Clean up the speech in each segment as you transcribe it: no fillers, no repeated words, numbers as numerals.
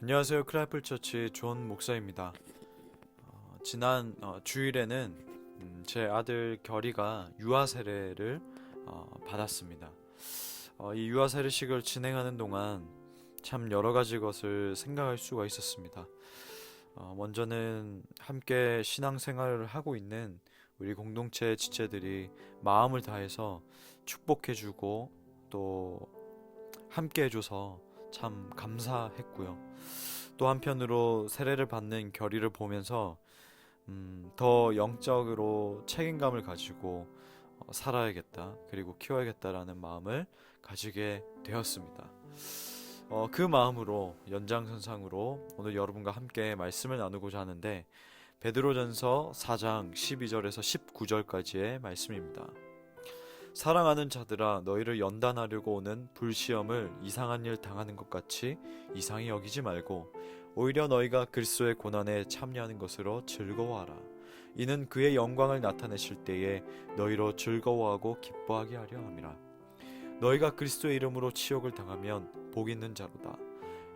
안녕하세요. 크라이플 처치 존 목사입니다. 지난 주일에는 제 아들 결이가 유아 세례를 받았습니다. 이 유아 세례식을 진행하는 동안 참 여러 가지 것을 생각할 수가 있었습니다. 먼저는 함께 신앙생활을 하고 있는 우리 공동체 지체들이 마음을 다해서 축복해주고 또 함께 해줘서 참 감사했고요. 또 한편으로 세례를 받는 결의를 보면서 더 영적으로 책임감을 가지고 살아야겠다, 그리고 키워야겠다라는 마음을 가지게 되었습니다. 그 마음으로 연장선상으로 오늘 여러분과 함께 말씀을 나누고자 하는데, 베드로전서 4장 12절에서 19절까지의 말씀입니다. 사랑하는 자들아, 너희를 연단하려고 오는 불시험을 이상한 일 당하는 것 같이 이상히 여기지 말고 오히려 너희가 그리스도의 고난에 참여하는 것으로 즐거워하라. 이는 그의 영광을 나타내실 때에 너희로 즐거워하고 기뻐하게 하려 함이라. 너희가 그리스도의 이름으로 치욕을 당하면 복 있는 자로다.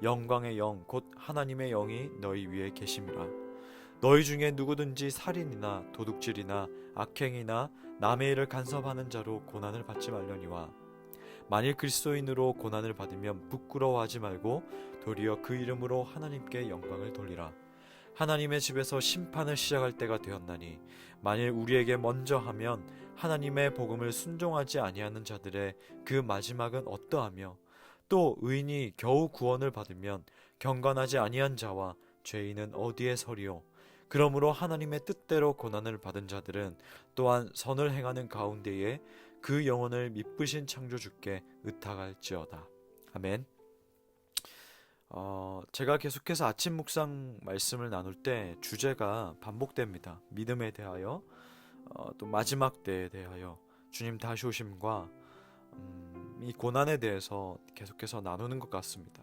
영광의 영 곧 하나님의 영이 너희 위에 계심이라. 너희 중에 누구든지 살인이나 도둑질이나 악행이나 남의 일을 간섭하는 자로 고난을 받지 말려니와, 만일 그리스도인으로 고난을 받으면 부끄러워하지 말고 도리어 그 이름으로 하나님께 영광을 돌리라. 하나님의 집에서 심판을 시작할 때가 되었나니, 만일 우리에게 먼저 하면 하나님의 복음을 순종하지 아니하는 자들의 그 마지막은 어떠하며, 또 의인이 겨우 구원을 받으면 경건하지 아니한 자와 죄인은 어디에 서리요. 그러므로 하나님의 뜻대로 고난을 받은 자들은 또한 선을 행하는 가운데에 그 영혼을 미쁘신 창조주께 의탁할지어다. 아멘. 제가 계속해서 아침 묵상 말씀을 나눌 때 주제가 반복됩니다. 믿음에 대하여, 또 마지막 때에 대하여, 주님 다시 오심과 이 고난에 대해서 계속해서 나누는 것 같습니다.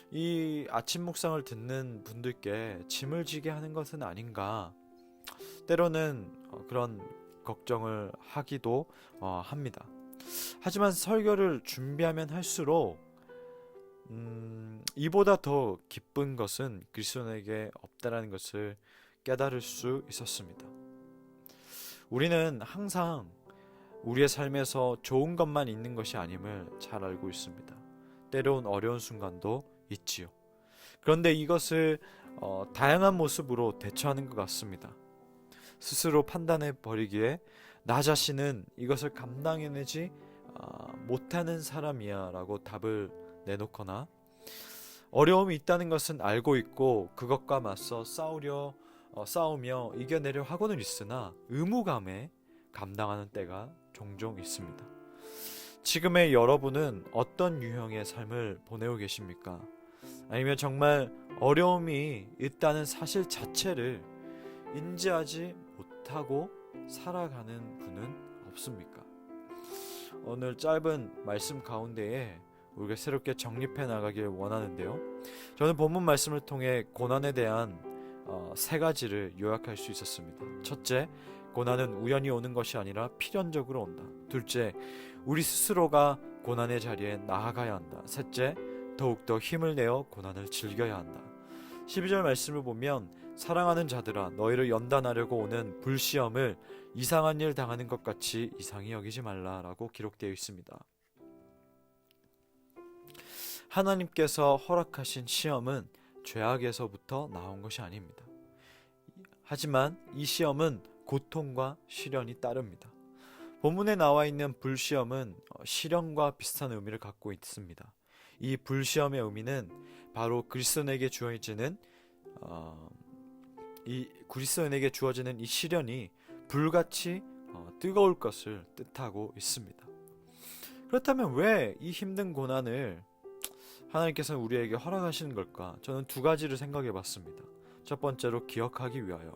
이 아침 묵상을 듣는 분들께 짐을 지게 하는 것은 아닌가, 때로는 그런 걱정을 하기도 합니다. 하지만 설교를 준비하면 할수록 이보다 더 기쁜 것은 그리스도인에게 없다라는 것을 깨달을 수 있었습니다. 우리는 항상 우리의 삶에서 좋은 것만 있는 것이 아님을 잘 알고 있습니다. 때로운 어려운 순간도 있지요. 그런데 이것을 다양한 모습으로 대처하는 것 같습니다. 스스로 판단해 버리기에 나 자신은 이것을 감당해내지 못하는 사람이야 라고 답을 내놓거나, 어려움이 있다는 것은 알고 있고 그것과 맞서 싸우며 이겨내려 하고는 있으나 의무감에 감당하는 때가 종종 있습니다. 지금의 여러분은 어떤 유형의 삶을 보내고 계십니까? 아니면 정말 어려움이 있다는 사실 자체를 인지하지 못하고 살아가는 분은 없습니까? 오늘 짧은 말씀 가운데에 우리가 새롭게 정립해 나가길 원하는데요. 저는 본문 말씀을 통해 고난에 대한 세 가지를 요약할 수 있었습니다. 첫째, 고난은 우연히 오는 것이 아니라 필연적으로 온다. 둘째, 우리 스스로가 고난의 자리에 나아가야 한다. 셋째, 더욱더 힘을 내어 고난을 즐겨야 한다. 12절 말씀을 보면, 사랑하는 자들아, 너희를 연단하려고 오는 불시험을 이상한 일 당하는 것 같이 이상히 여기지 말라라고 기록되어 있습니다. 하나님께서 허락하신 시험은 죄악에서부터 나온 것이 아닙니다. 하지만 이 시험은 고통과 시련이 따릅니다. 본문에 나와 있는 불시험은 시련과 비슷한 의미를 갖고 있습니다. 이 불시험의 의미는 바로 그리스도인에게 주어지는 이 시련이 불같이 뜨거울 것을 뜻하고 있습니다. 그렇다면 왜 이 힘든 고난을 하나님께서는 우리에게 허락하시는 걸까? 저는 두 가지를 생각해 봤습니다. 첫 번째로, 기억하기 위하여.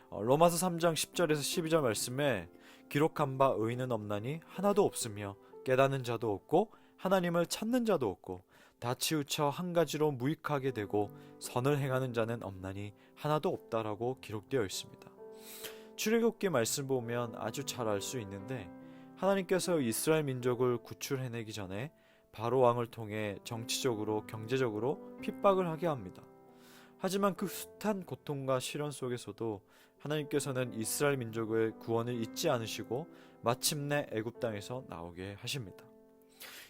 로마서 3장 10절에서 12절 말씀에, 기록한 바 의인은 없나니 하나도 없으며 깨닫는 자도 없고 하나님을 찾는 자도 없고 다 치우쳐 한 가지로 무익하게 되고 선을 행하는 자는 없나니 하나도 없다라고 기록되어 있습니다. 출애굽기 말씀 보면 아주 잘 알 수 있는데, 하나님께서 이스라엘 민족을 구출해내기 전에 바로 왕을 통해 정치적으로, 경제적으로 핍박을 하게 합니다. 하지만 그 숱한 고통과 시련 속에서도 하나님께서는 이스라엘 민족의 구원을 잊지 않으시고 마침내 애굽 땅에서 나오게 하십니다.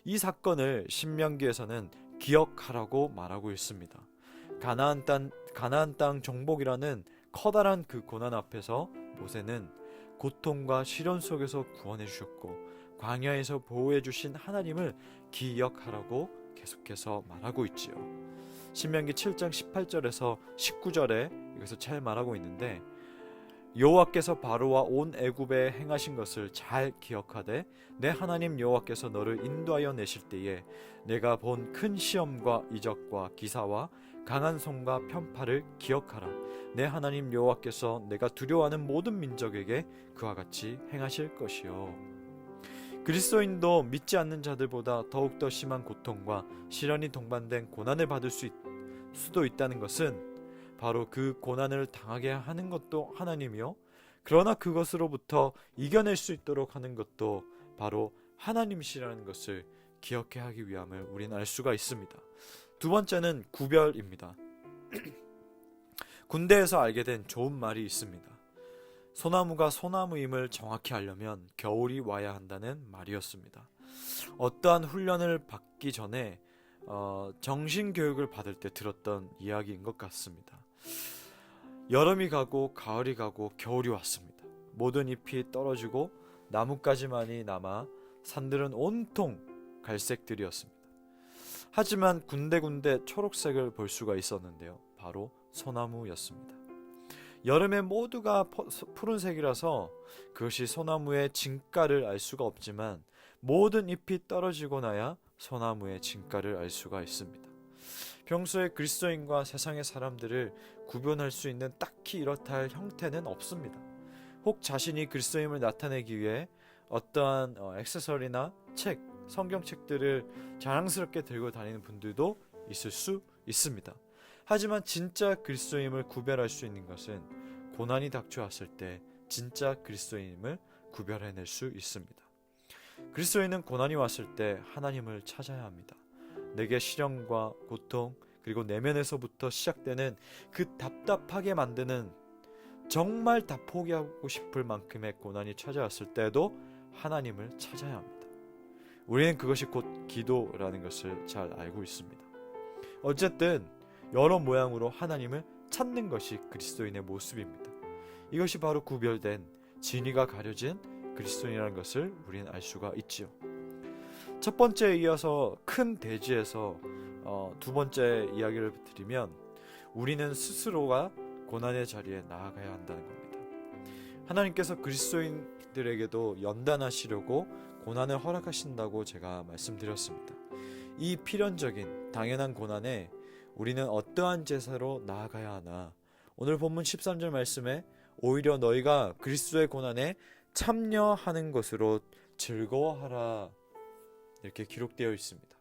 이 사건을 신명기에서는 기억하라고 말하고 있습니다. 가나안 땅 정복이라는 커다란 그 고난 앞에서 모세는 고통과 시련 속에서 구원해 주셨고 광야에서 보호해 주신 하나님을 기억하라고 계속해서 말하고 있지요. 신명기 7장 18절에서 19절에 여기서 잘 말하고 있는데, 여호와께서 바로와 온 애굽에 행하신 것을 잘 기억하되 내 하나님 여호와께서 너를 인도하여 내실 때에 내가 본 큰 시험과 이적과 기사와 강한 손과 편파를 기억하라. 내 하나님 여호와께서 내가 두려워하는 모든 민족에게 그와 같이 행하실 것이요. 그리스도인도 믿지 않는 자들보다 더욱더 심한 고통과 시련이 동반된 고난을 받을 수도 있다는 것은 바로 그 고난을 당하게 하는 것도 하나님이요, 그러나 그것으로부터 이겨낼 수 있도록 하는 것도 바로 하나님이시라는 것을 기억해야 하기 위함을 우리는 알 수가 있습니다. 두 번째는 구별입니다. 군대에서 알게 된 좋은 말이 있습니다. 소나무가 소나무임을 정확히 알려면 겨울이 와야 한다는 말이었습니다. 어떠한 훈련을 받기 전에 정신교육을 받을 때 들었던 이야기인 것 같습니다. 여름이 가고 가을이 가고 겨울이 왔습니다. 모든 잎이 떨어지고 나뭇가지만이 남아 산들은 온통 갈색들이었습니다. 하지만 군데군데 초록색을 볼 수가 있었는데요. 바로 소나무였습니다. 여름에 모두가 푸른색이라서 그것이 소나무의 진가를 알 수가 없지만 모든 잎이 떨어지고 나야 소나무의 진가를 알 수가 있습니다. 평소에 그리스도인과 세상의 사람들을 구분할 수 있는 딱히 이렇다 할 형태는 없습니다. 혹 자신이 그리스도임을 나타내기 위해 어떠한 액세서리나 책, 성경책들을 자랑스럽게 들고 다니는 분들도 있을 수 있습니다. 하지만 진짜 그리스도임을 구별할 수 있는 것은 고난이 닥쳐왔을 때 진짜 그리스도임을 구별해낼 수 있습니다. 그리스도인은 고난이 왔을 때 하나님을 찾아야 합니다. 내게 시련과 고통 그리고 내면에서부터 시작되는 그 답답하게 만드는, 정말 다 포기하고 싶을 만큼의 고난이 찾아왔을 때도 하나님을 찾아야 합니다. 우리는 그것이 곧 기도라는 것을 잘 알고 있습니다. 어쨌든 여러 모양으로 하나님을 찾는 것이 그리스도인의 모습입니다. 이것이 바로 구별된, 진리가 가려진 그리스도인이라는 것을 우리는 알 수가 있지요. 첫 번째에 이어서 큰 대지에서 두 번째 이야기를 드리면, 우리는 스스로가 고난의 자리에 나아가야 한다는 겁니다. 하나님께서 그리스도인들에게도 연단하시려고 고난을 허락하신다고 제가 말씀드렸습니다. 이 필연적인 당연한 고난에 우리는 어떠한 제사로 나아가야 하나? 오늘 본문 13절 말씀에 오히려 너희가 그리스도의 고난에 참여하는 것으로 즐거워하라, 이렇게 기록되어 있습니다.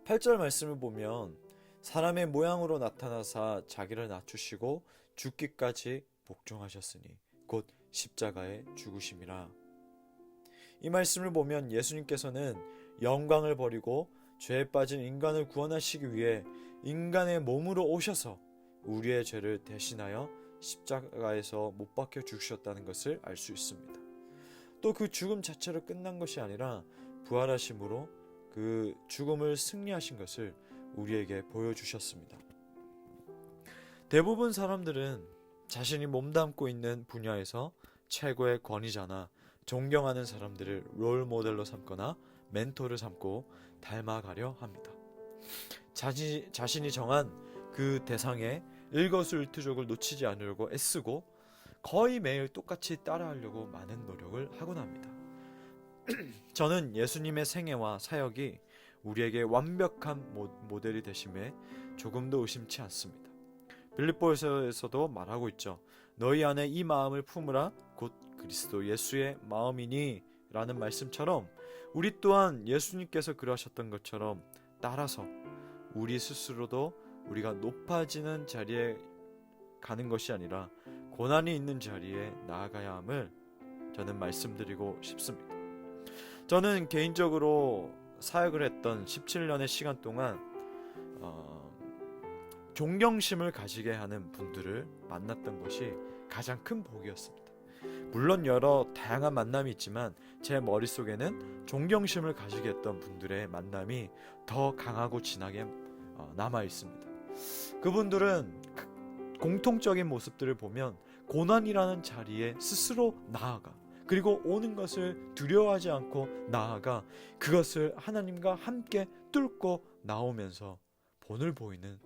8절 말씀을 보면 사람의 모양으로 나타나사 자기를 낮추시고 죽기까지 복종하셨으니 곧 십자가에 죽으심이라. 이 말씀을 보면 예수님께서는 영광을 버리고 죄에 빠진 인간을 구원하시기 위해 인간의 몸으로 오셔서 우리의 죄를 대신하여 십자가에서 못 박혀 죽으셨다는 것을 알 수 있습니다. 또 그 죽음 자체로 끝난 것이 아니라 부활하심으로 그 죽음을 승리하신 것을 우리에게 보여주셨습니다. 대부분 사람들은 자신이 몸담고 있는 분야에서 최고의 권위자나 존경하는 사람들을 롤 모델로 삼거나 멘토를 삼고 닮아가려 합니다. 자신이 정한 그 대상의 일거수일투족을 놓치지 않으려고 애쓰고 거의 매일 똑같이 따라하려고 많은 노력을 하곤 합니다. 저는 예수님의 생애와 사역이 우리에게 완벽한 모델이 되심에 조금도 의심치 않습니다. 빌립보서에서도 말하고 있죠. 너희 안에 이 마음을 품으라 곧 그리스도 예수의 마음이니 라는 말씀처럼 우리 또한 예수님께서 그러하셨던 것처럼 따라서 우리 스스로도 우리가 높아지는 자리에 가는 것이 아니라 고난이 있는 자리에 나아가야 함을 저는 말씀드리고 싶습니다. 저는 개인적으로 사역을 했던 17년의 시간 동안 존경심을 가지게 하는 분들을 만났던 것이 가장 큰 복이었습니다. 물론 여러 다양한 만남이 있지만 제 머릿속에는 존경심을 가지게 했던 분들의 만남이 더 강하고 진하게 남아 있습니다. 그분들은 공통적인 모습들을 보면 고난이라는 자리에 스스로 나아가, 그리고 오는 것을 두려워하지 않고 나아가 그것을 하나님과 함께 뚫고 나오면서 본을 보이는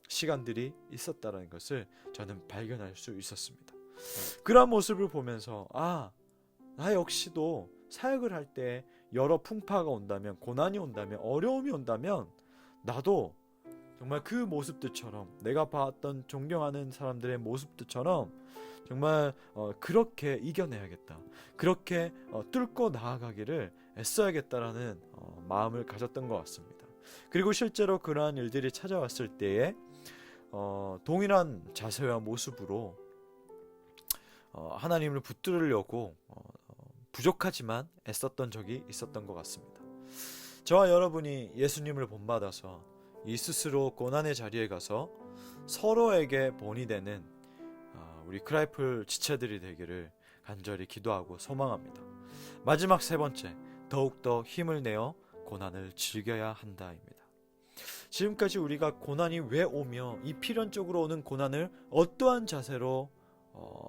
시간들이 있었다는 것을 저는 발견할 수 있었습니다. 그런 모습을 보면서 나 역시도 사역을 할 때 여러 풍파가 온다면, 고난이 온다면, 어려움이 온다면 나도 정말 그 모습들처럼, 내가 봤던 존경하는 사람들의 모습들처럼 정말 그렇게 이겨내야겠다, 그렇게 뚫고 나아가기를 애써야겠다라는 마음을 가졌던 것 같습니다. 그리고 실제로 그러한 일들이 찾아왔을 때에 동일한 자세와 모습으로 하나님을 붙들으려고 부족하지만 애썼던 적이 있었던 것 같습니다. 저와 여러분이 예수님을 본받아서 이 스스로 고난의 자리에 가서 서로에게 본이 되는 우리 크라이플 지체들이 되기를 간절히 기도하고 소망합니다. 마지막 세 번째, 더욱더 힘을 내어 고난을 즐겨야 한다입니다. 지금까지 우리가 고난이 왜 오며 이 필연적으로 오는 고난을 어떠한 자세로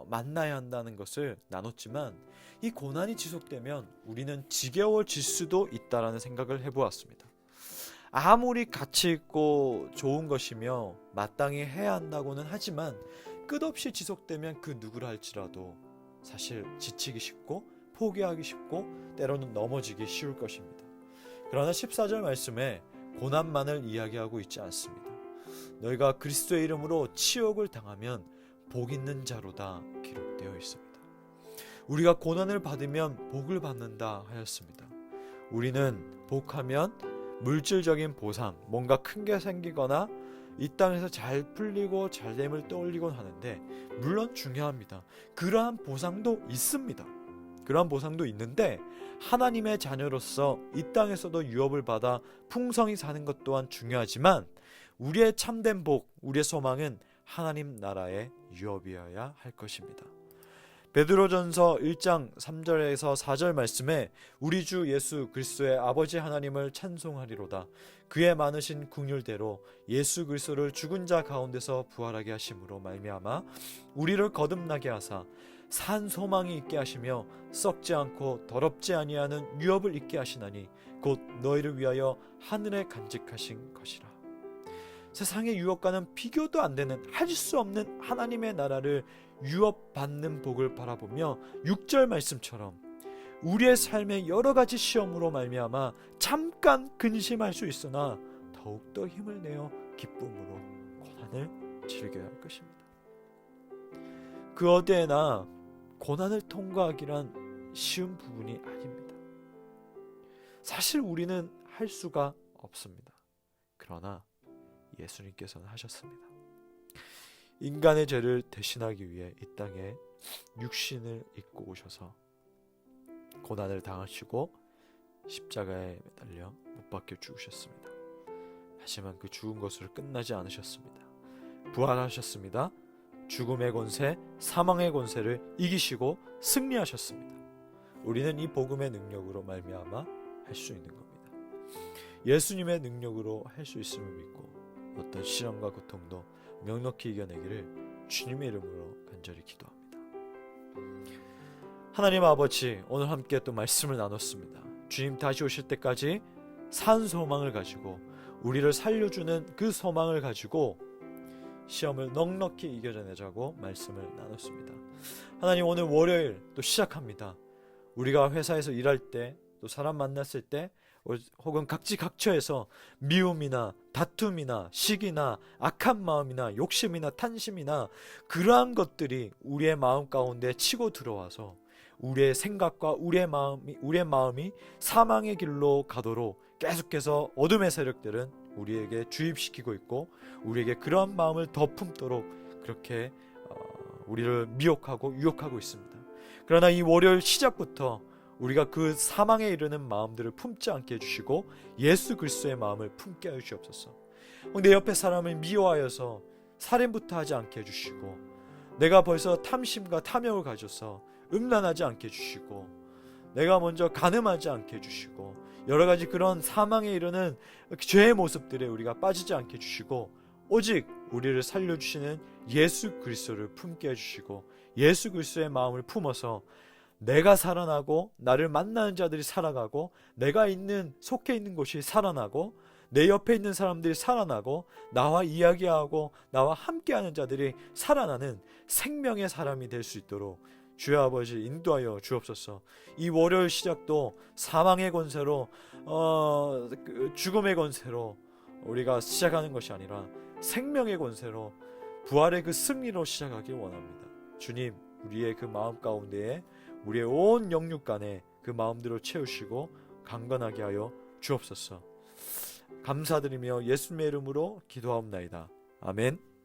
만나야 한다는 것을 나눴지만, 이 고난이 지속되면 우리는 지겨워질 수도 있다라는 생각을 해보았습니다. 아무리 가치 있고 좋은 것이며 마땅히 해야 한다고는 하지만 끝없이 지속되면 그 누구라 할지라도 사실 지치기 쉽고 포기하기 쉽고 때로는 넘어지기 쉬울 것입니다. 그러나 14절 말씀에 고난만을 이야기하고 있지 않습니다. 너희가 그리스도의 이름으로 치욕을 당하면 복 있는 자로다 기록되어 있습니다. 우리가 고난을 받으면 복을 받는다 하였습니다. 우리는 복하면 물질적인 보상, 뭔가 큰 게 생기거나 이 땅에서 잘 풀리고 잘됨을 떠올리곤 하는데, 물론 중요합니다. 그러한 보상도 있습니다. 그러한 보상도 있는데 하나님의 자녀로서 이 땅에서도 유업을 받아 풍성히 사는 것 또한 중요하지만, 우리의 참된 복, 우리의 소망은 하나님 나라의 유업이어야 할 것입니다. 베드로전서 1장 3절에서 4절 말씀에 우리 주 예수 그리스도의 아버지 하나님을 찬송하리로다. 그의 많으신 긍휼대로 예수 그리스도를 죽은 자 가운데서 부활하게 하심으로 말미암아 우리를 거듭나게 하사 산 소망이 있게 하시며 썩지 않고 더럽지 아니하는 유업을 있게 하시나니 곧 너희를 위하여 하늘에 간직하신 것이라. 세상의 유업과는 비교도 안 되는, 할 수 없는 하나님의 나라를 유업받는 복을 바라보며 6절 말씀처럼 우리의 삶의 여러 가지 시험으로 말미암아 잠깐 근심할 수 있으나 더욱더 힘을 내어 기쁨으로 고난을 즐겨야 할 것입니다. 그 어디에나 고난을 통과하기란 쉬운 부분이 아닙니다. 사실 우리는 할 수가 없습니다. 그러나 예수님께서는 하셨습니다. 인간의 죄를 대신하기 위해 이 땅에 육신을 입고 오셔서 고난을 당하시고 십자가에 매달려 못 박혀 죽으셨습니다. 하지만 그 죽은 것으로 끝나지 않으셨습니다. 부활하셨습니다. 죽음의 권세, 사망의 권세를 이기시고 승리하셨습니다. 우리는 이 복음의 능력으로 말미암아 할 수 있는 겁니다. 예수님의 능력으로 할 수 있음을 믿고 어떤 시련과 고통도 명확히 이겨내기를 주님의 이름으로 간절히 기도합니다. 하나님 아버지, 오늘 함께 또 말씀을 나눴습니다. 주님 다시 오실 때까지 산 소망을 가지고, 우리를 살려주는 그 소망을 가지고 시험을 넉넉히 이겨내자고 말씀을 나눴습니다. 하나님, 오늘 월요일 또 시작합니다. 우리가 회사에서 일할 때, 또 사람 만났을 때, 혹은 각지각처에서 미움이나 다툼이나 시기나 악한 마음이나 욕심이나 탄심이나 그러한 것들이 우리의 마음 가운데 치고 들어와서 우리의 생각과 우리의 마음이 사망의 길로 가도록 계속해서 어둠의 세력들은 우리에게 주입시키고 있고, 우리에게 그러한 마음을 더 품도록 그렇게 우리를 미혹하고 유혹하고 있습니다. 그러나 이 월요일 시작부터 우리가 그 사망에 이르는 마음들을 품지 않게 해주시고 예수 그리스도의 마음을 품게 하여 주옵소서. 내 옆에 사람을 미워하여서 살인부터 하지 않게 해주시고, 내가 벌써 탐심과 탐욕을 가져서 음란하지 않게 해주시고, 내가 먼저 간음하지 않게 해주시고, 여러가지 그런 사망에 이르는 죄의 모습들에 우리가 빠지지 않게 해주시고, 오직 우리를 살려주시는 예수 그리스도를 품게 해주시고, 예수 그리스도의 마음을 품어서 내가 살아나고 나를 만나는 자들이 살아가고, 내가 속해 있는 곳이 살아나고, 내 옆에 있는 사람들이 살아나고, 나와 이야기하고 나와 함께하는 자들이 살아나는 생명의 사람이 될 수 있도록 주여 아버지 인도하여 주옵소서. 이 월요일 시작도 사망의 권세로 죽음의 권세로 우리가 시작하는 것이 아니라 생명의 권세로 부활의 그 승리로 시작하길 원합니다. 주님, 우리의 그 마음 가운데에 우리의 온 영육간에 그 마음대로 채우시고 강건하게 하여 주옵소서. 감사드리며 예수님의 이름으로 기도하옵나이다. 아멘.